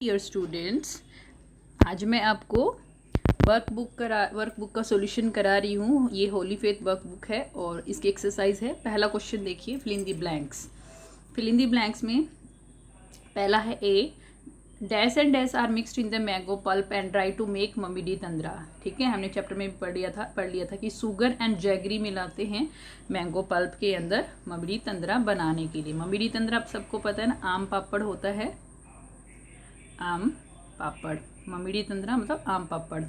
Dear students, आज मैं आपको वर्कबुक का सॉल्यूशन करा रही हूँ। ये होली फेथ वर्कबुक है और इसकी एक्सरसाइज है। पहला क्वेश्चन देखिए, fill in the blanks. Fill in the blanks में पहला है A, dash and dash are mixed in the mango pulp and try to make mamidi tandra. ठीक है, हमने चैप्टर में पढ़ लिया था कि शुगर एंड जैगरी मिलाते हैं मैंगो पल्प के अंदर ममिडी तंद्रा बनाने के लिए। ममिडी तंद्रा आप सबको पता है ना, आम पापड़ होता है। आम पापड़, ममिडी तंद्रा मतलब आम पापड़,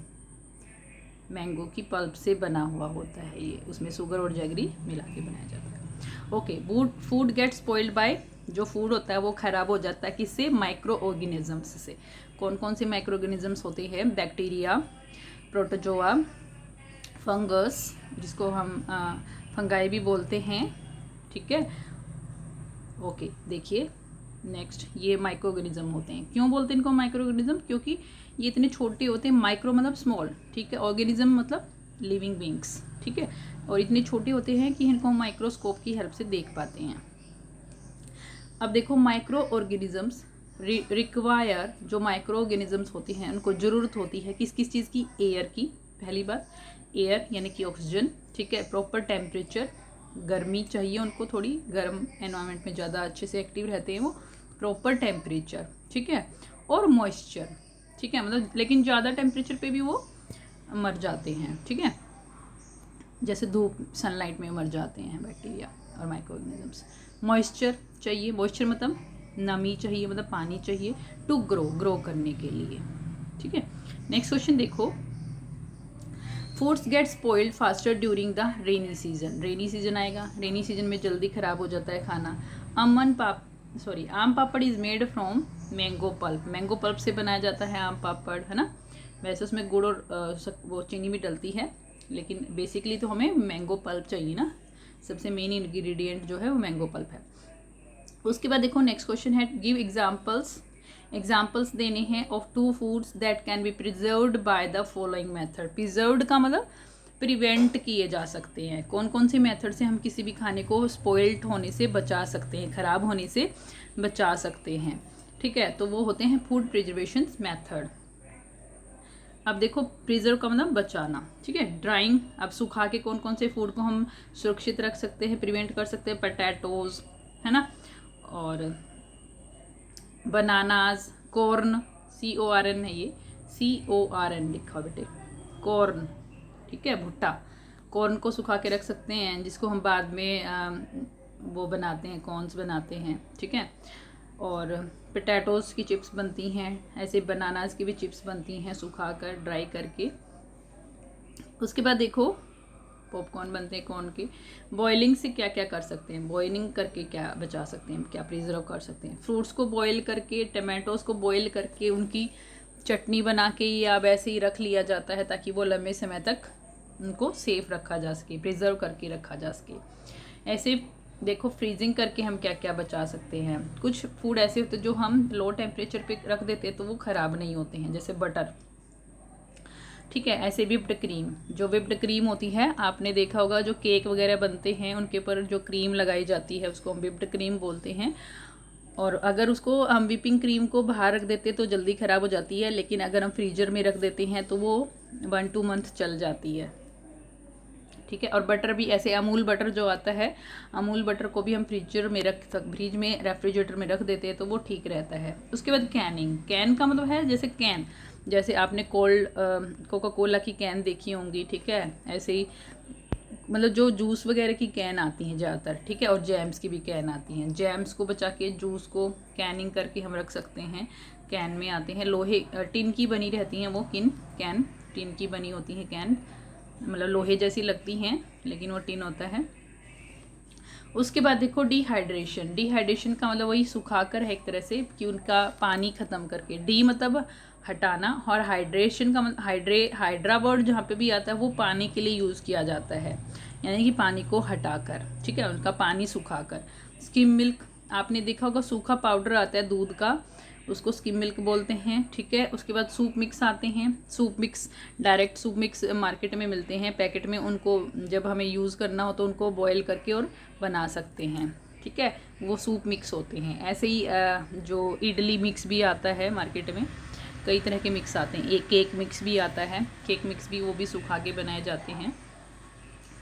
मैंगो की पल्प से बना हुआ होता है ये। उसमें शुगर और जैगरी मिला के बनाया जाता है। Okay, food gate spoiled bye, जो फूड होता है वो खराब हो जाता है किससे? माइक्रो ऑर्गेनिजम्स से। कौन कौन से माइक्रो ऑर्गेनिजम्स होते हैं? बैक्टीरिया, प्रोटोजोआ, फंगस, जिसको हम फंगाई भी बोलते हैं। ठीक है, ओके देखिए नेक्स्ट, ये माइक्रो ऑर्गेनिज्म होते हैं। क्यों बोलते हैं इनको माइक्रो ऑर्गेनिज्म? क्योंकि ये इतने छोटे होते हैं। माइक्रो मतलब स्मॉल, ठीक है, ऑर्गेनिज्म मतलब लिविंग बींग्स, ठीक है, और इतने छोटे होते हैं कि इनको हम माइक्रोस्कोप की हेल्प से देख पाते हैं। अब देखो, माइक्रो ऑर्गेनिजम्स रिक्वायर, जो माइक्रो ऑर्गेनिजम्स होती हैं उनको ज़रूरत होती है किस किस चीज़ की? एयर की। पहली बात एयर यानी कि ऑक्सीजन, ठीक है, प्रॉपर टेम्परेचर, गर्मी चाहिए उनको, थोड़ी गर्म एनवायरनमेंट में ज़्यादा अच्छे से एक्टिव रहते हैं वो। प्रॉपर टेम्परेचर, ठीक है, और मॉइस्चर, ठीक है, मतलब लेकिन ज़्यादा टेम्परेचर पे भी वो मर जाते हैं, ठीक है, जैसे धूप सनलाइट में मर जाते हैं बैक्टीरिया और माइक्रो ऑर्गेनिजम्स। मॉइस्चर चाहिए, मॉइस्चर मतलब नमी चाहिए, मतलब पानी चाहिए टू ग्रो करने के लिए, ठीक है। नेक्स्ट क्वेश्चन देखो, foods gate spoiled faster during the rainy season. Rainy season आएगा, रेनी सीजन में जल्दी खराब हो जाता है खाना। Aam papad is made from mango pulp. Mango pulp से बनाया जाता है आम पापड़, है ना। वैसे उसमें गुड़ और वो चीनी भी डलती है, लेकिन बेसिकली तो हमें मैंगो पल्प चाहिए ना। सबसे मेन इंग्रेडिएंट जो है वो मैंगो पल्प है। उसके बाद देखो नेक्स्ट क्वेश्चन है, गिव एग्जाम्पल्स देने हैं of two foods that can be preserved by the following method. Preserved का मतलब प्रिवेंट किए जा सकते हैं। कौन कौन से मेथड से हम किसी भी खाने को स्पॉइल्ड होने से बचा सकते हैं, खराब होने से बचा सकते हैं, ठीक है, तो वो होते हैं फूड प्रिजर्वेशन मेथड। अब देखो, प्रिजर्व का मतलब बचाना, ठीक है। ड्राइंग, अब सुखा के कौन कौन से फूड को हम सुरक्षित रख सकते हैं, प्रिवेंट कर सकते हैं? पोटैटोज, है ना, और बनानाज, कॉर्न, CORN है ये, CORN लिखा बेटे, कॉर्न, ठीक है, भुट्टा। कॉर्न को सुखा के रख सकते हैं, जिसको हम बाद में वो बनाते हैं, कॉर्न्स बनाते हैं, ठीक है। और पोटैटोज़ की चिप्स बनती हैं, ऐसे बनानाज की भी चिप्स बनती हैं सुखा कर, ड्राई करके। उसके बाद देखो, पॉपकॉर्न बनते हैं कॉर्न के। बॉइलिंग से क्या क्या कर सकते हैं? बॉइलिंग करके क्या बचा सकते हैं, क्या प्रिजर्व कर सकते हैं? फ्रूट्स को बॉईल करके, टमाटोज़ को बॉईल करके उनकी चटनी बना के या वैसे ही रख लिया जाता है, ताकि वो लंबे समय तक उनको सेफ रखा जा सके, प्रिजर्व करके रखा जा सके। ऐसे देखो, फ्रीजिंग करके हम क्या क्या बचा सकते हैं। कुछ फूड ऐसे होते हैं जो हम लो टेम्परेचर पे रख देते हैं तो वो ख़राब नहीं होते हैं, जैसे बटर, ठीक है। ऐसे विप्ड क्रीम, जो विप्ड क्रीम होती है, आपने देखा होगा जो केक वगैरह बनते हैं उनके ऊपर जो क्रीम लगाई जाती है उसको हम विप्ड क्रीम बोलते हैं। और अगर उसको हम विपिंग क्रीम को बाहर रख देते तो जल्दी ख़राब हो जाती है, लेकिन अगर हम फ्रीजर में रख देते हैं तो वो 1-2 मंथ चल जाती है, ठीक है। और बटर भी ऐसे, अमूल बटर जो आता है, अमूल बटर को भी हम फ्रिज में रेफ्रिजरेटर में रख देते हैं तो वो ठीक रहता है। उसके बाद कैनिंग, कैन का मतलब है जैसे कैन, जैसे आपने कोका कोला की कैन देखी होंगी, ठीक है, ऐसे ही मतलब जो जूस वगैरह की कैन आती हैं ज़्यादातर, ठीक है, और जैम्स की भी कैन आती हैं। जैम्स को बचा के जूस को कैनिंग करके हम रख सकते हैं। कैन में आते हैं लोहे, टिन की बनी रहती हैं वो, कैन टिन की बनी होती हैं कैन, मतलब लोहे जैसी लगती हैं लेकिन वो टिन होता है। उसके बाद देखो, डिहाइड्रेशन का मतलब वही सुखाकर है एक तरह से, कि उनका पानी ख़त्म करके। डी मतलब हटाना, और हाइड्रेशन का मतलब हाइड्रा वर्ड जहाँ पे भी आता है वो पानी के लिए यूज़ किया जाता है, यानी कि पानी को हटाकर, ठीक है, उनका पानी सुखाकर। स्किम मिल्क, आपने देखा होगा सूखा पाउडर आता है दूध का, उसको स्किम मिल्क बोलते हैं, ठीक है। उसके बाद सूप मिक्स आते हैं, डायरेक्ट सूप मिक्स मार्केट में मिलते हैं पैकेट में, उनको जब हमें यूज़ करना हो तो उनको बॉयल करके और बना सकते हैं, ठीक है, वो सूप मिक्स होते हैं। ऐसे ही जो इडली मिक्स भी आता है मार्केट में, कई तरह के मिक्स आते हैं। एक केक मिक्स भी आता है, केक मिक्स भी वो भी सुखा के बनाए जाते हैं।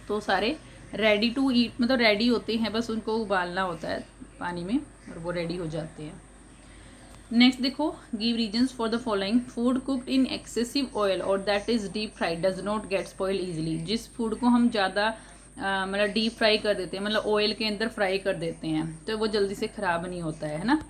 तो सारे रेडी टू ईट मतलब रेडी होते हैं, बस उनको उबालना होता है पानी में और वो रेडी हो जाते हैं। नेक्स्ट देखो, give reasons for the following. Food cooked in excessive oil और that is deep fried does not get spoil easily. जिस फूड को हम ज़्यादा मतलब डीप फ्राई कर देते हैं, मतलब ऑयल के अंदर फ्राई कर देते हैं, तो वो जल्दी से ख़राब नहीं होता है ना।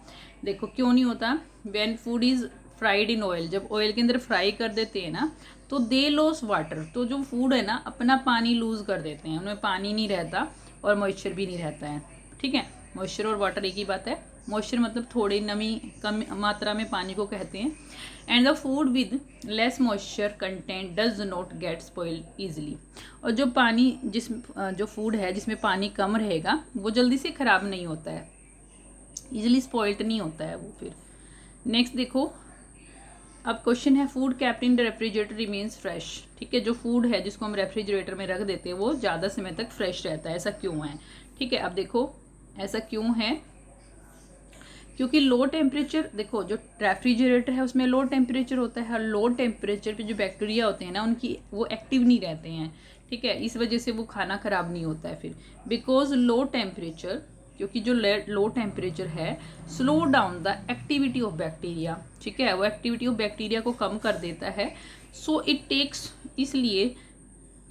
देखो क्यों नहीं होता, when food is fried in oil, जब ऑयल के अंदर फ्राई कर देते हैं ना तो दे लॉस वाटर, तो जो फूड है ना अपना पानी लूज़ कर देते हैं, उनमें पानी नहीं रहता और मॉइस्चर भी नहीं रहता है। ठीक है, मॉइस्चर और वाटर एक ही बात है। मॉइस्चर मतलब थोड़ी नमी, कम मात्रा में पानी को कहते हैं। And the food with less moisture content does not get spoil easily. और जो पानी जो फूड है जिसमें पानी कम रहेगा वो जल्दी से ख़राब नहीं होता है, ईजिली स्पॉइल्ड नहीं होता है वो फिर। नेक्स्ट देखो, अब क्वेश्चन है, food kept in the refrigerator remains fresh. ठीक है, जो फूड है जिसको हम रेफ्रिजरेटर में रख देते हैं वो ज़्यादा समय तक फ्रेश रहता है, ऐसा क्यों है? ठीक है, अब देखो ऐसा क्यों है, क्योंकि लो टेम्परेचर, देखो जो रेफ्रिजरेटर है उसमें लो टेम्परेचर होता है और लो टेम्परेचर पे जो बैक्टीरिया होते हैं ना उनकी वो एक्टिव नहीं रहते हैं। ठीक है, इस वजह से वो खाना ख़राब नहीं होता है फिर। बिकॉज लो टेम्परेचर, क्योंकि जो लो टेम्परेचर है slow down the activity of bacteria. ठीक है, वो एक्टिविटी ऑफ बैक्टीरिया को कम कर देता है। सो इट टेक्स, इसलिए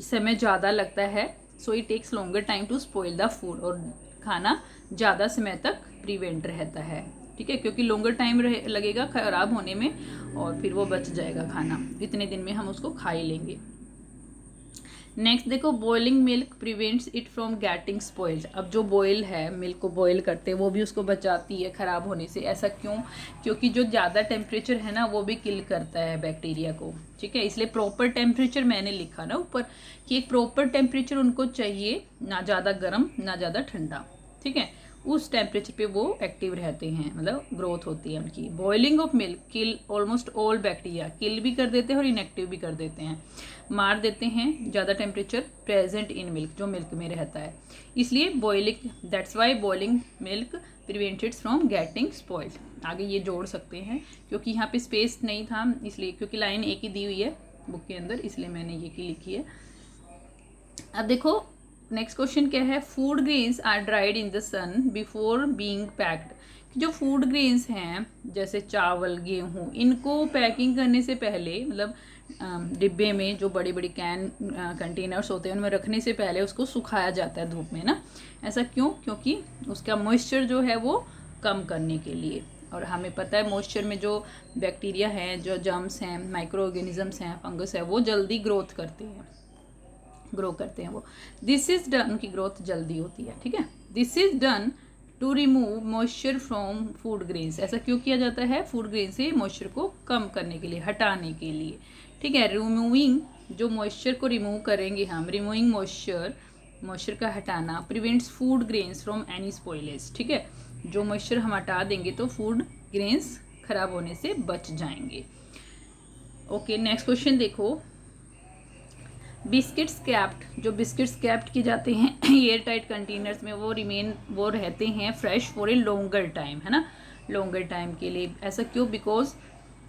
समय ज़्यादा लगता है। So it takes longer time to spoil the food, और खाना ज़्यादा समय तक प्रिवेंट रहता है। ठीक है, क्योंकि लॉन्गर टाइम लगेगा ख़राब होने में और फिर वो बच जाएगा खाना, इतने दिन में हम उसको खा ही लेंगे। नेक्स्ट देखो, boiling milk prevents it from getting spoiled. अब जो बॉयल है, मिल्क को बॉयल करते हैं, वो भी उसको बचाती है ख़राब होने से। ऐसा क्यों? क्योंकि जो ज़्यादा टेम्परेचर है ना वो भी किल करता है बैक्टीरिया को। ठीक है, इसलिए प्रॉपर टेम्परेचर मैंने लिखा ना ऊपर कि एक प्रॉपर टेम्परेचर उनको चाहिए, ना ज़्यादा गर्म ना ज़्यादा ठंडा। ठीक है, उस टेम्परेचर पे वो एक्टिव रहते हैं, मतलब ग्रोथ होती है उनकी। Boiling of milk kill almost all bacteria, kill भी कर देते हैं और इनएक्टिव भी कर देते हैं, मार देते हैं ज़्यादा टेम्परेचर प्रेजेंट इन मिल्क, जो मिल्क में रहता है। इसलिए boiling, that's why boiling milk prevented from getting spoiled. आगे ये जोड़ सकते हैं क्योंकि यहाँ पे स्पेस नहीं था, इसलिए, क्योंकि लाइन एक ही दी हुई है बुक के अंदर, इसलिए मैंने ये की लिखी है। अब देखो नेक्स्ट क्वेश्चन क्या है, food grains are dried in the sun before being packed. जो फूड ग्रेन्स हैं जैसे चावल, गेहूँ, इनको पैकिंग करने से पहले, मतलब डिब्बे में जो बड़ी बड़ी कंटेनर्स होते हैं उनमें रखने से पहले उसको सुखाया जाता है धूप में ना। ऐसा क्यों? क्योंकि उसका मॉइस्चर जो है वो कम करने के लिए। और हमें पता है मॉइस्चर में जो बैक्टीरिया हैं, जो जर्म्स हैं, माइक्रो ऑर्गेनिजम्स हैं, फंगस है, वो जल्दी ग्रो करते हैं वो। दिस इज डन, उनकी ग्रोथ जल्दी होती है। ठीक है, this is done to remove moisture from food grains. ऐसा क्यों किया जाता है? फूड ग्रेन से मॉइस्चर को कम करने के लिए, हटाने के लिए। ठीक है, रिमूविंग, जो मॉइस्चर को रिमूव करेंगे हम, रिमूविंग मॉइस्चर का हटाना prevents food grains from any spoilage. ठीक है, जो मॉइस्चर हम हटा देंगे तो फूड ग्रेन्स खराब होने से बच जाएंगे। ओके, नेक्स्ट क्वेश्चन देखो, बिस्किट्स कैप्ट, जो बिस्किट्स कैप्ट किए जाते हैं एयर टाइट कंटेनर्स में, वो रहते हैं fresh for a longer time, है ना, लॉन्गर टाइम के लिए। ऐसा क्यों? बिकॉज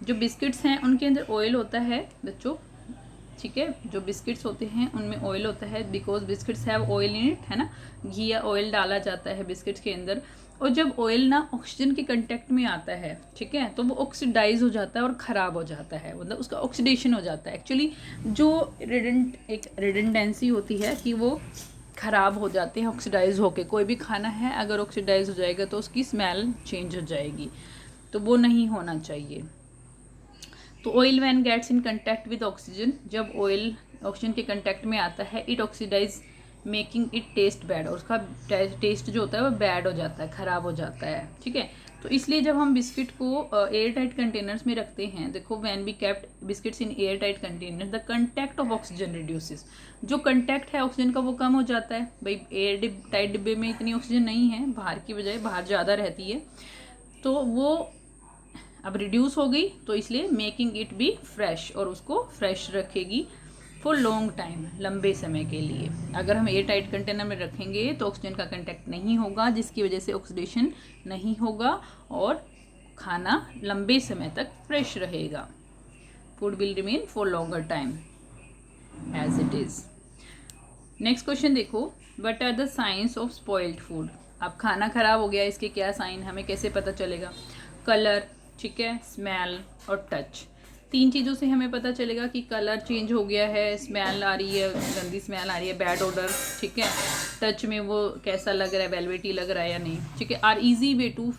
जो बिस्किट्स हैं उनके अंदर ऑयल होता है बच्चों। ठीक है, जो बिस्किट्स होते हैं उनमें ऑयल होता है, because biscuits have oil in it, है ना, घी या ऑयल डाला जाता है बिस्किट्स के अंदर। और जब ऑयल ना ऑक्सीजन के कंटेक्ट में आता है, ठीक है, तो वो ऑक्सीडाइज हो जाता है और ख़राब हो जाता है, मतलब उसका ऑक्सीडेशन हो जाता है। एक्चुअली जो एक रिडंडेंसी होती है कि वो ख़राब हो जाते हैं ऑक्सीडाइज होके। कोई भी खाना है अगर ऑक्सीडाइज हो जाएगा तो उसकी स्मेल चेंज हो जाएगी, तो वो नहीं होना चाहिए। तो oil when gets in contact with oxygen, जब ऑयल ऑक्सीजन के कंटैक्ट में आता है, it oxidise making it taste bad, और उसका टेस्ट जो होता है वो बैड हो जाता है, ख़राब हो जाता है। ठीक है, तो इसलिए जब हम बिस्किट को एयर टाइट कंटेनर्स में रखते हैं, देखो when we kept biscuits in air tight container the contact of oxygen reduces, जो कंटैक्ट है ऑक्सीजन का वो कम हो जाता है। भाई एयर टाइट डिब्बे में इतनी ऑक्सीजन नहीं है, बाहर की बजाय बाहर ज़्यादा रहती है, तो वो अब रिड्यूस हो गई, तो इसलिए मेकिंग इट बी फ्रेश, और उसको फ्रेश रखेगी फॉर लॉन्ग टाइम, लंबे समय के लिए। अगर हम एयर टाइट कंटेनर में रखेंगे तो ऑक्सीजन का कंटेक्ट नहीं होगा, जिसकी वजह से ऑक्सीडेशन नहीं होगा और खाना लंबे समय तक फ्रेश रहेगा। Food will remain for longer time as it is. Next question देखो, what are the science of spoiled food. अब खाना खराब हो गया, इसके क्या साइन, हमें कैसे पता चलेगा। कलर, ठीक है, स्मेल और टच। 3 चीज़ों से हमें पता चलेगा कि कलर चेंज हो गया है, स्मेल आ रही है, गंदी स्मेल आ रही है, बैड ऑर्डर, ठीक है। टच में वो कैसा लग रहा है, वेलवेटी लग रहा है या नहीं, ठीक है। Are easy way to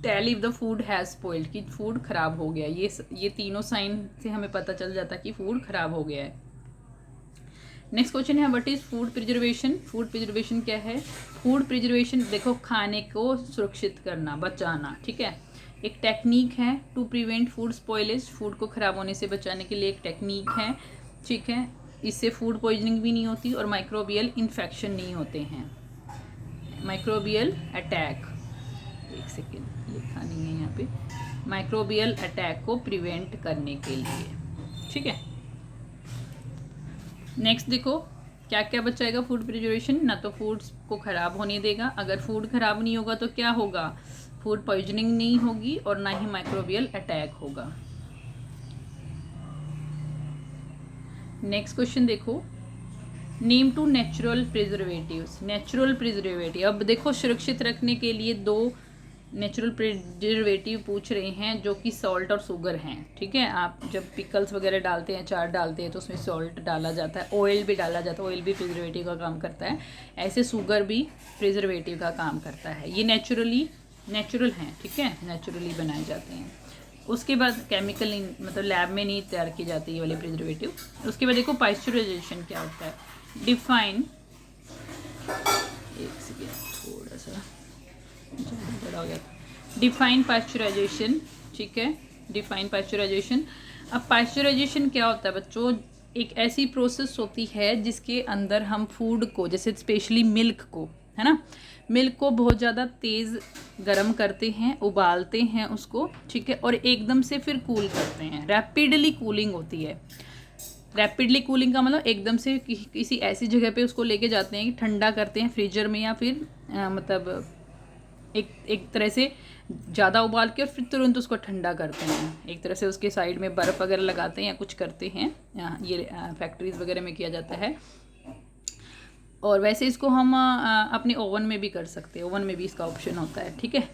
tell if the food has spoiled, कि फूड ख़राब हो गया। ये तीनों साइन से हमें पता चल जाता है कि फूड ख़राब हो गया है। नेक्स्ट क्वेश्चन है, what is food preservation. Food preservation क्या है। फूड प्रिजर्वेशन देखो, खाने को सुरक्षित करना, बचाना, ठीक है, एक टेक्निक है to prevent food spoilage. Food को ख़राब होने से बचाने के लिए एक टेक्निक है, ठीक है। इससे फूड पॉइजनिंग भी नहीं होती और माइक्रोबियल इन्फेक्शन नहीं होते हैं। माइक्रोबियल अटैक, एक सेकेंड लिखा नहीं है यहाँ पे, माइक्रोबियल अटैक को प्रिवेंट करने के लिए, ठीक है। नेक्स्ट देखो, क्या क्या बचाएगा फूड प्रिजर्वेशन। ना तो फूड को ख़राब होने देगा, अगर फूड ख़राब नहीं होगा तो क्या होगा, फूड पॉइजनिंग नहीं होगी और ना ही माइक्रोबियल अटैक होगा। नेक्स्ट क्वेश्चन देखो, name 2 natural preservatives. Natural preservative, अब देखो सुरक्षित रखने के लिए 2 नेचुरल प्रिजर्वेटिव पूछ रहे हैं, जो कि सॉल्ट और शुगर हैं, ठीक है। आप जब पिकल्स वगैरह डालते हैं, चाट डालते हैं, तो उसमें सॉल्ट डाला जाता है, ऑयल भी डाला जाता है, ऑयल भी प्रिजर्वेटिव का काम करता है। ऐसे शुगर भी प्रिजर्वेटिव का काम करता है। ये नेचुरल हैं, ठीक है, नेचुरली बनाए जाते हैं। उसके बाद केमिकल मतलब लैब में नहीं तैयार की जाती ये वाले प्रिजर्वेटिव। उसके बाद देखो पास्चराइजेशन क्या होता है। डिफाइन, एक सेकेंड थोड़ा सा बड़ा हो गया, डिफाइन पास्चराइजेशन, ठीक है, डिफाइन पास्चराइजेशन। अब पास्चराइजेशन क्या होता है बच्चों, एक ऐसी प्रोसेस होती है जिसके अंदर हम फूड को, जैसे स्पेशली मिल्क को, है ना, मिल्क को बहुत ज़्यादा तेज़ गर्म करते हैं, उबालते हैं उसको, ठीक है, और एकदम से फिर कूल करते हैं। रैपिडली कूलिंग होती है। रैपिडली कूलिंग का मतलब एकदम से किसी ऐसी जगह पे उसको लेके जाते हैं कि ठंडा करते हैं फ्रीजर में, या फिर मतलब एक तरह से ज़्यादा उबाल के और फिर तुरंत उसको ठंडा करते हैं। एक तरह से उसके साइड में बर्फ़ वगैरह लगाते हैं या कुछ करते हैं, ये फैक्ट्रीज़ वगैरह में किया जाता है। और वैसे इसको हम अपने ओवन में भी कर सकते हैं, ओवन में भी इसका ऑप्शन होता है, ठीक है।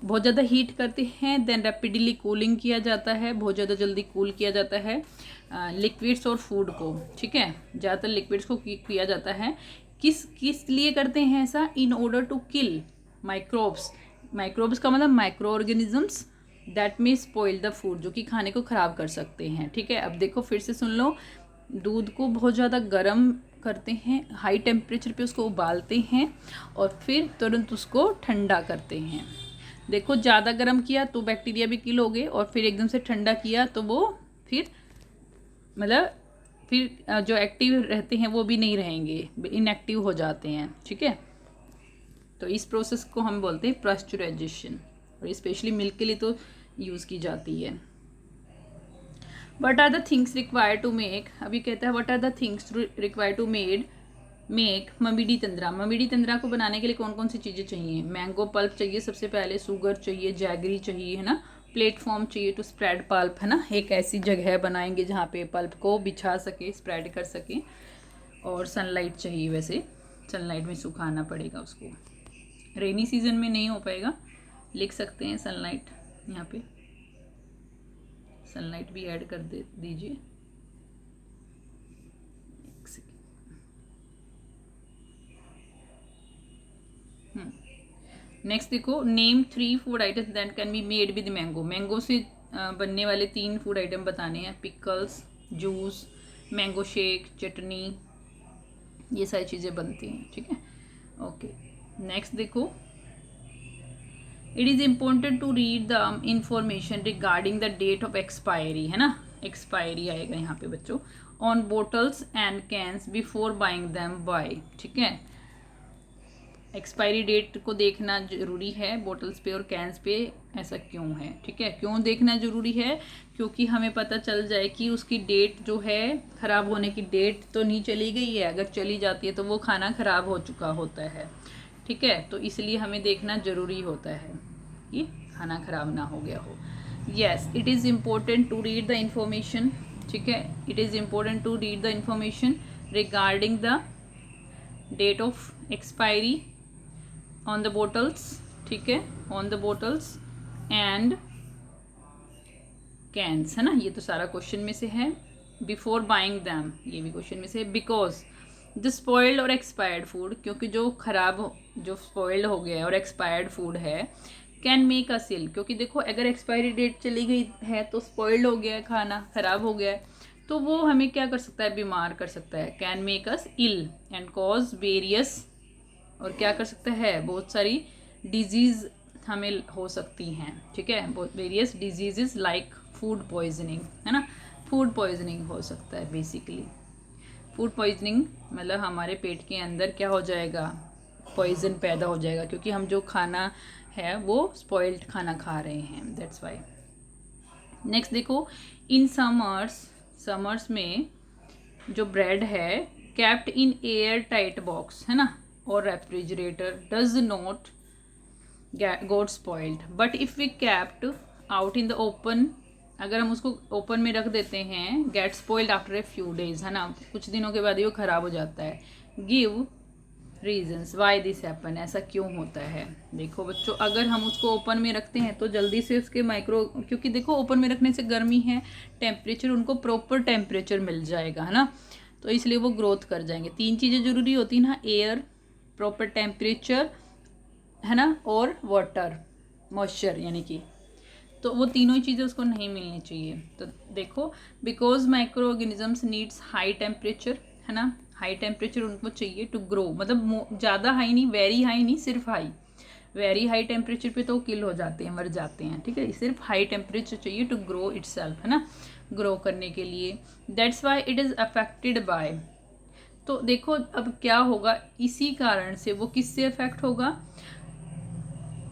बहुत ज़्यादा हीट करते हैं, देन रैपिडली कूलिंग किया जाता है, बहुत ज़्यादा जल्दी कूल किया जाता है लिक्विड्स और फूड को, ठीक है। ज़्यादातर लिक्विड्स को किया जाता है। किस लिए करते हैं ऐसा, in order to kill microbes. Microbes का मतलब micro organisms that may spoil the food, जो कि खाने को ख़राब कर सकते हैं, ठीक है। अब देखो फिर से सुन लो, दूध को बहुत ज़्यादा गर्म करते हैं, हाई टेम्परेचर पे उसको उबालते हैं और फिर तुरंत उसको ठंडा करते हैं। देखो ज़्यादा गर्म किया तो बैक्टीरिया भी किल हो गए, और फिर एकदम से ठंडा किया तो वो फिर मतलब फिर जो एक्टिव रहते हैं वो भी नहीं रहेंगे, इनएक्टिव हो जाते हैं, ठीक है। तो इस प्रोसेस को हम बोलते हैं पास्चराइजेशन, और स्पेशली मिल्क के लिए तो यूज़ की जाती है। What are the things required to make, अभी कहता है what are the things required to make mamidi tandra. Mamidi tandra को बनाने के लिए कौन कौन सी चीज़ें चाहिए। मैंगो पल्प चाहिए सबसे पहले, शुगर चाहिए, जैगरी चाहिए, है ना, प्लेटफॉर्म चाहिए टू स्प्रेड पल्प, है ना, एक ऐसी जगह बनाएंगे जहाँ पे पल्प को बिछा सके, स्प्रेड कर सके, और सनलाइट चाहिए। वैसे सनलाइट में सुखाना पड़ेगा उसको, रेनी सीजन में नहीं हो पाएगा, लिख सकते हैं सनलाइट, यहाँ पे सनलाइट भी ऐड कर दीजिए। नेक्स्ट देखो, name 3 food items that can be made with mango. Mango से बनने वाले 3 फूड आइटम बताने हैं। Pickles, juice, mango shake, chutney, ये सारी चीज़ें बनती हैं, ठीक है। ओके, नेक्स्ट देखो, it is important to read the information regarding the date of expiry, है ना, एक्सपायरी आएगा यहाँ पे बच्चों, on bottles and cans before buying them by, ठीक है। एक्सपायरी डेट को देखना ज़रूरी है बोटल्स पे और कैंस पे, ऐसा क्यों है? ठीक है, क्यों देखना ज़रूरी है? क्योंकि हमें पता चल जाए कि उसकी डेट जो है, ख़राब होने की डेट तो नहीं चली गई है। अगर चली जाती है तो वो खाना ख़राब हो चुका होता है। ठीक है, तो इसलिए हमें देखना ज़रूरी होता है कि खाना ख़राब ना हो गया हो। Yes, it is important to read the information. ठीक है, it is important to read the information regarding the date of expiry on the bottles. ठीक है, on the bottles and cans, है ना, ये तो सारा क्वेश्चन में से है। बिफोर बाइंग दैम, ये भी क्वेश्चन में से है। बिकॉज द स्पॉइल्ड और एक्सपायर्ड फूड, क्योंकि जो जो स्पॉइल्ड हो गया है और एक्सपायर्ड फूड है, कैन मेक अस इल, क्योंकि देखो अगर एक्सपायरी डेट चली गई है तो स्पॉइल्ड हो गया है, खाना ख़राब हो गया है, तो वो हमें क्या कर सकता है? बीमार कर सकता है। Can make us ill and cause various, और क्या कर सकता है? बहुत सारी डिजीज़ हमें हो सकती हैं। ठीक है, बहुत various disease like food poisoning, है ना, फूड पॉइजनिंग हो सकता है। बेसिकली फूड पॉइजनिंग मतलब हमारे पेट के अंदर क्या हो जाएगा? पॉइजन पैदा हो जाएगा, क्योंकि हम जो खाना है वो स्पॉइल्ड खाना खा रहे हैं, दैट्स वाई। नेक्स्ट देखो, इन समर्स में जो ब्रेड है kept in air tight box, है ना, और refrigerator does not got spoiled, but if we kept out in the open, अगर हम उसको ओपन में रख देते हैं, get spoiled after a few days, है ना, कुछ दिनों के बाद ही वो ख़राब हो जाता है। Give reasons why this happen, ऐसा क्यों होता है? देखो बच्चों, अगर हम उसको ओपन में रखते हैं तो जल्दी से उसके क्योंकि देखो ओपन में रखने से गर्मी है, टेम्परेचर उनको प्रॉपर टेम्परेचर मिल जाएगा, है ना, तो इसलिए वो ग्रोथ कर जाएंगे। 3 चीज़ें ज़रूरी होती हैं ना, एयर, प्रॉपर टेम्परेचर, है ना, और वाटर, मॉइस्चर यानी कि, तो वो तीनों ही चीज़ें उसको नहीं मिलनी चाहिए। तो देखो, because micro organisms needs high temperature, है ना, हाई टेम्परेचर उनको चाहिए टू ग्रो, मतलब ज़्यादा हाई नहीं, वेरी हाई नहीं, सिर्फ हाई। वेरी हाई टेम्परेचर पे तो किल हो जाते हैं, मर जाते हैं। ठीक है, सिर्फ हाई टेम्परेचर चाहिए टू ग्रो इटसेल्फ, है ना, ग्रो करने के लिए। That's why it is affected by, तो देखो अब क्या होगा, इसी कारण से वो किससे अफेक्ट होगा?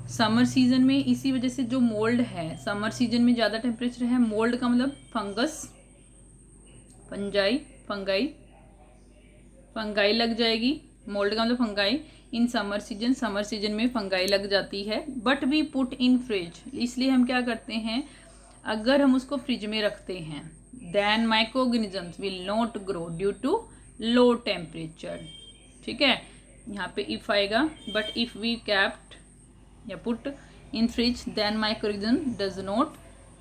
समर सीजन में, इसी वजह से जो मोल्ड है, समर सीजन में ज़्यादा टेम्परेचर है, मोल्ड का मतलब फंगस, फंगाई लग जाएगी। मोल्ड का मतलब फंगाई इन समर सीजन में फंगाई लग जाती है। But we put in fridge, इसलिए हम क्या करते हैं, अगर हम उसको फ्रिज में रखते हैं, then micro organisms will not grow due to low temperature. ठीक है, यहाँ पे इफ आएगा, बट इफ वी कैप्ट या put in fridge then microorganism does not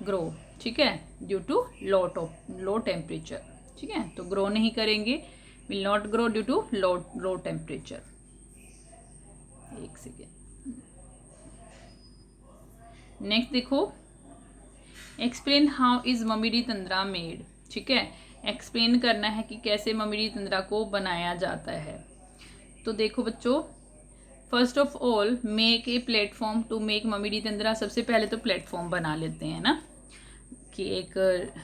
grow. ठीक है, ड्यू टू लो टेम्परेचर। ठीक है, तो ग्रो नहीं करेंगे, will not grow due to low temperature. एक सेकेंड, नेक्स्ट देखो, explain how is mamidi tandra made. ठीक है, एक्सप्लेन करना है कि कैसे ममिडी तंद्रा को बनाया जाता है। तो देखो बच्चों, first of all make a platform to make mamidi tandra. सबसे पहले तो प्लेटफॉर्म बना लेते हैं ना, कि एक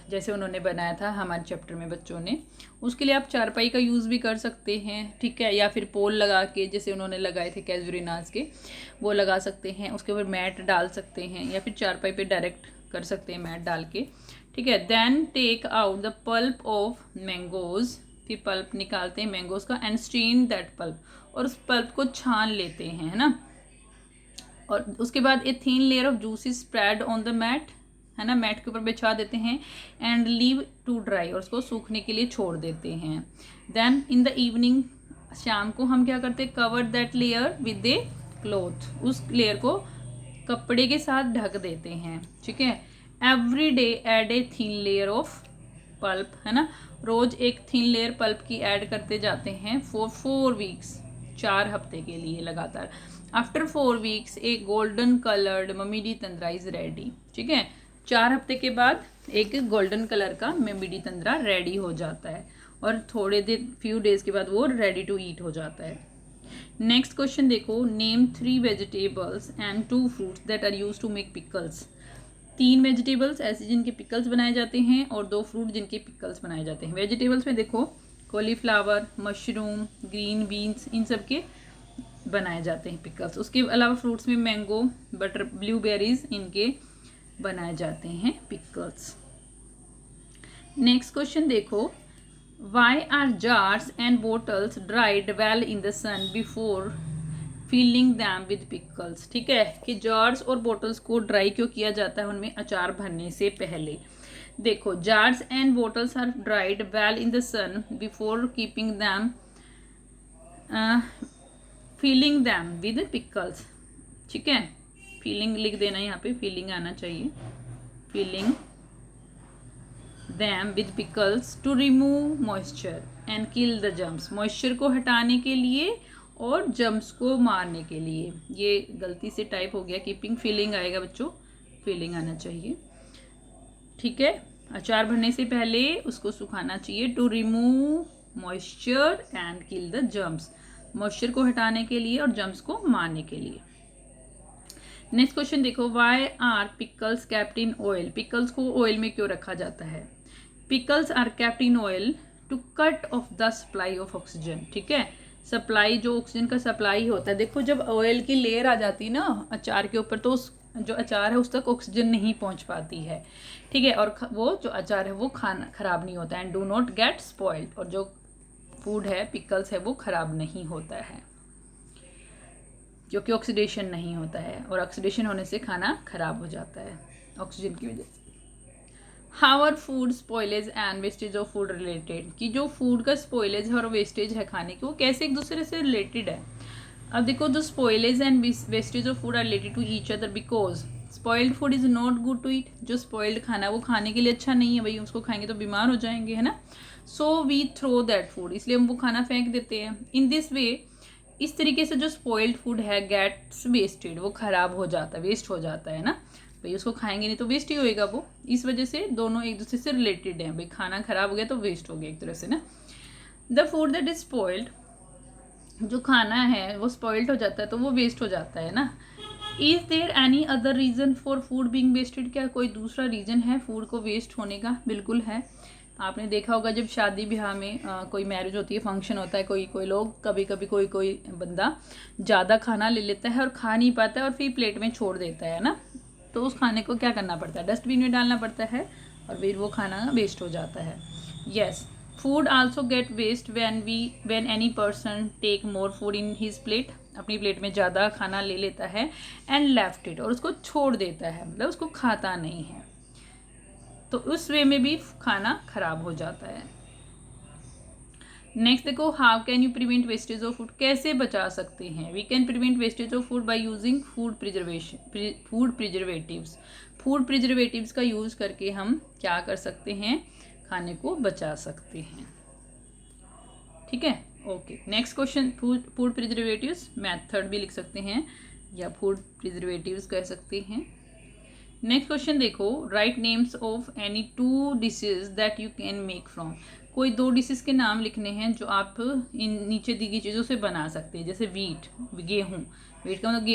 जैसे उन्होंने बनाया था हमारे चैप्टर में बच्चों ने, उसके लिए आप चारपाई का यूज़ भी कर सकते हैं। ठीक है, या फिर पोल लगा के, जैसे उन्होंने लगाए थे कैजुरिनास के, वो लगा सकते हैं। उसके ऊपर मैट डाल सकते हैं, या फिर चारपाई पे डायरेक्ट कर सकते हैं मैट डाल के। ठीक है, then take out the pulp of mangoes, फिर पल्प निकालते हैं मैंगोज का, एंड स्ट्रेन दैट पल्प, और उस पल्प को छान लेते हैं, है ना। और उसके बाद a thin layer of juices spread on the mat, है ना, मैट के ऊपर बिछा देते हैं, एंड लीव टू ड्राई, और उसको सूखने के लिए छोड़ देते हैं। देन इन द इवनिंग, शाम को हम क्या करते हैं, cover that layer with a cloth, उस लेयर को कपड़े के साथ ढक देते हैं। ठीक है, every day add a thin layer of pulp, है ना, रोज एक थिन लेयर पल्प की ऐड करते जाते हैं फॉर 4 वीक्स, 4 हफ्ते के लिए लगातार। After 4 weeks a golden coloured mamidi tandra is ready. ठीक है, 4 हफ्ते के बाद एक गोल्डन कलर का ममिडी तंद्रा रेडी हो जाता है, और थोड़े दिन फ्यू डेज के बाद वो रेडी टू ईट हो जाता है। नेक्स्ट क्वेश्चन देखो, name 3 vegetables and 2 fruits that are use to make pickles. 3 vegetables ऐसे जिनके पिकल्स बनाए जाते हैं, और 2 फ्रूट जिनके पिकल्स बनाए जाते हैं। वेजिटेबल्स में देखो, कॉलीफ्लावर, मशरूम, ग्रीन बीन्स, इन सब के बनाए जाते हैं पिकल्स। उसके अलावा फ्रूट्स में मैंगो, बटर, ब्लूबेरीज, इनके बनाए जाते हैं पिकल्स। नेक्स्ट क्वेश्चन देखो, why are jars and bottles dried well in the sun before filling them with pickles. ठीक है, कि जार्स और बोटल्स को ड्राई क्यों किया जाता है उनमें अचार भरने से पहले। देखो, jars and bottles are dried well in the sun before keeping them filling them with pickles. ठीक है, फीलिंग लिख देना, यहाँ पे फीलिंग आना चाहिए, filling them with pickles to remove moisture and kill the germs. Moisture को हटाने के लिए और जम्स को मारने के लिए। ये गलती से टाइप हो गया, कीपिंग फीलिंग आएगा बच्चों, फीलिंग आना चाहिए। ठीक है, अचार भरने से पहले उसको सुखाना चाहिए, to remove moisture and kill the germs, moisture को हटाने के लिए और जम्स को मारने के लिए। नेक्स्ट क्वेश्चन देखो, why are pickles kept in oil. Pickles को ऑयल में क्यों रखा जाता है? Pickles are kept in oil to cut off the supply of oxygen. ठीक है, सप्लाई, जो ऑक्सीजन का सप्लाई होता है, देखो जब ऑयल की लेयर आ जाती है ना अचार के ऊपर, तो उस जो अचार है उस तक ऑक्सीजन नहीं पहुंच पाती है। ठीक है, और वो जो अचार है वो खाना खराब नहीं होता है, and do not gate spoiled. और जो फूड है, पिकल्स है, वो खराब नहीं होता है क्योंकि ऑक्सीडेशन नहीं होता है, और ऑक्सीडेशन होने से खाना खराब हो जाता है ऑक्सीजन की वजह से। How are food spoilage and wastage of food related, कि जो फूड का स्पॉइलेज है और वेस्टेज है खाने की, वो कैसे एक दूसरे से रिलेटेड है। अब देखो, the spoilage and wastage of food are related to each other because spoiled food is not good to eat. जो स्पॉइल्ड खाना है वो खाने के लिए अच्छा नहीं है भाई, उसको खाएंगे तो बीमार हो जाएंगे, है ना। So we throw that food, इसलिए हम वो खाना फेंक देते हैं। इन दिस वे, इस तरीके से जो स्पॉइल्ड फूड है गेट्स वेस्टेड, वो खराब हो जाता है, वेस्ट हो जाता है ना भाई, उसको खाएंगे नहीं तो वेस्ट ही होएगा वो। इस वजह से दोनों एक दूसरे से रिलेटेड हैं भाई, खाना खराब हो गया तो वेस्ट हो गया एक तरह से ना। The food that is spoiled, जो खाना है वो स्पॉइल्ड हो जाता है तो वो वेस्ट हो जाता है ना। Is there any other reason for food being wasted, क्या कोई दूसरा रीजन है फूड को वेस्ट होने का? बिल्कुल है। आपने देखा होगा जब शादी ब्याह में कोई मैरिज होती है, फंक्शन होता है, कोई लोग, कभी कभी कोई बंदा ज़्यादा खाना ले लेता है और खा नहीं पाता है और फिर प्लेट में छोड़ देता है ना, तो उस खाने को क्या करना पड़ता है? डस्टबिन में डालना पड़ता है और फिर वो खाना वेस्ट हो जाता है। Yes, food also get waste when any person take more food in his plate, अपनी प्लेट में ज़्यादा खाना ले लेता है, एंड लेफ्ट इट, और उसको छोड़ देता है, मतलब उसको खाता नहीं है, तो उस वे में भी खाना खराब हो जाता है। नेक्स्ट देखो, how can you prevent wastage of food, कैसे बचा सकते हैं? We can prevent wastage of food by using food preservatives. Food preservatives का यूज़ करके हम क्या कर सकते हैं? खाने को बचा सकते हैं। ठीक है, okay. Next question, food preservatives method भी लिख सकते हैं या फूड प्रिजर्वेटिव्स कह सकते हैं। नेक्स्ट क्वेश्चन देखो, right names of any 2 dishes that you can make from. कोई 2 डिशेस के नाम लिखने हैं जो आप इन नीचे दी गई चीज़ों से बना सकते हैं। जैसे वीट, गेहूँ, वीट का मतलब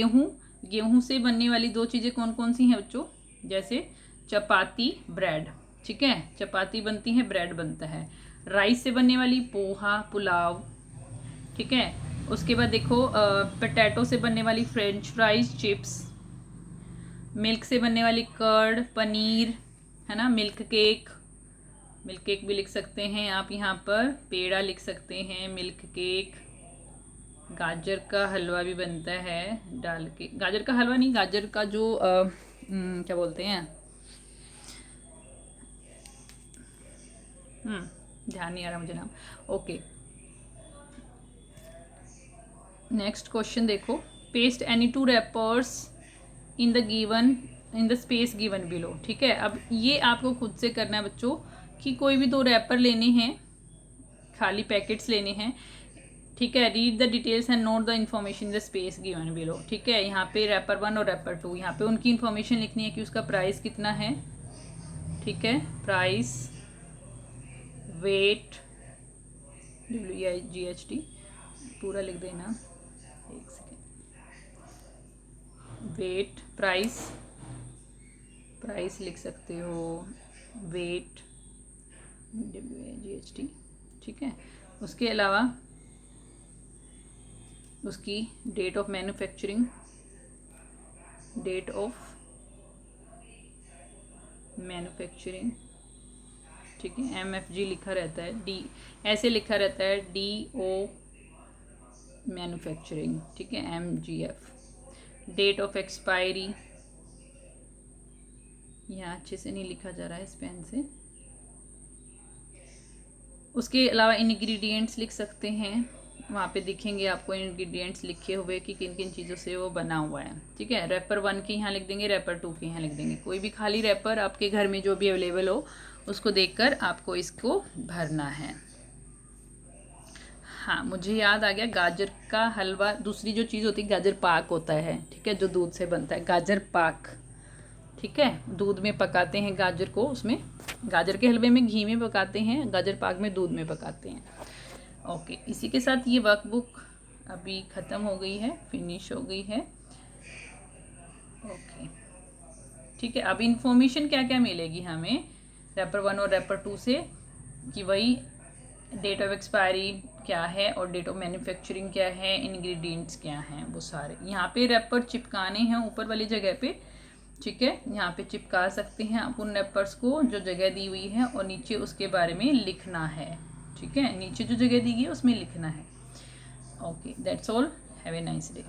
गेहूँ से बनने वाली 2 चीज़ें कौन कौन सी हैं बच्चों? जैसे चपाती, ब्रेड। ठीक है, चपाती बनती है, ब्रेड बनता है। राइस से बनने वाली पोहा, पुलाव। ठीक है, उसके बाद देखो पोटैटो से बनने वाली फ्रेंच फ्राइज, चिप्स। मिल्क से बनने वाली कर्ड, पनीर, है ना, मिल्क केक भी लिख सकते हैं आप यहाँ पर, पेड़ा लिख सकते हैं, मिल्क केक। गाजर का हलवा भी बनता है डाल के, गाजर का हलवा नहीं, गाजर का जो क्या बोलते हैं, ध्यान नहीं आ रहा मुझे नाम। ओके, नेक्स्ट क्वेश्चन देखो, paste any 2 rappers in the space given below. ठीक है, अब ये आपको खुद से करना है बच्चों, कि कोई भी 2 रैपर लेने हैं, खाली पैकेट्स लेने हैं। ठीक है, read the details and note the information in the space given below. ठीक है, यहाँ पे रैपर 1 और रैपर 2, यहाँ पे उनकी इन्फॉर्मेशन लिखनी है कि उसका प्राइस कितना है। ठीक है, प्राइस, वेट, WEIGHT पूरा लिख देना, एक सेकेंड, वेट, प्राइस लिख सकते हो, वेट, WEIGHT। ठीक है, उसके अलावा उसकी date of manufacturing, date of manufacturing, ठीक है, MFG लिखा रहता है, डी ऐसे लिखा रहता है, DO मैन्युफैक्चरिंग, ठीक है, MGF। डेट ऑफ एक्सपायरी, यहाँ अच्छे से नहीं लिखा जा रहा है इस पेन से। उसके अलावा इंग्रेडिएंट्स लिख सकते हैं, वहाँ पे दिखेंगे आपको इंग्रेडिएंट्स लिखे हुए कि किन किन चीज़ों से वो बना हुआ है, ठीक है। रैपर 1 के यहाँ लिख देंगे, रैपर 2 के यहाँ लिख देंगे। कोई भी खाली रैपर आपके घर में जो भी अवेलेबल हो उसको देखकर आपको इसको भरना है। हाँ, मुझे याद आ गया, गाजर का हलवा, दूसरी जो चीज़ होती है गाजर पाक होता है, ठीक है, जो दूध से बनता है, गाजर पाक, ठीक है। दूध में पकाते हैं गाजर को, उसमें गाजर के हलवे में घी में पकाते हैं, गाजर पाक में दूध में पकाते हैं। ओके, इसी के साथ ये वर्कबुक अभी ख़त्म हो गई है, फिनिश हो गई है। ओके, ठीक है। अब इंफॉर्मेशन क्या क्या मिलेगी हमें रैपर 1 और रैपर 2 से, कि वही डेट ऑफ एक्सपायरी क्या है और डेट ऑफ मैन्युफैक्चरिंग क्या है, इंग्रेडिएंट्स क्या हैं, वो सारे। यहाँ पे रैपर चिपकाने हैं ऊपर वाली जगह पे, ठीक है, यहाँ पे चिपका सकते हैं आप उन रैपर्स को जो जगह दी हुई है, और नीचे उसके बारे में लिखना है, ठीक है, नीचे जो जगह दी गई है उसमें लिखना है। Okay, that's all, have a nice day.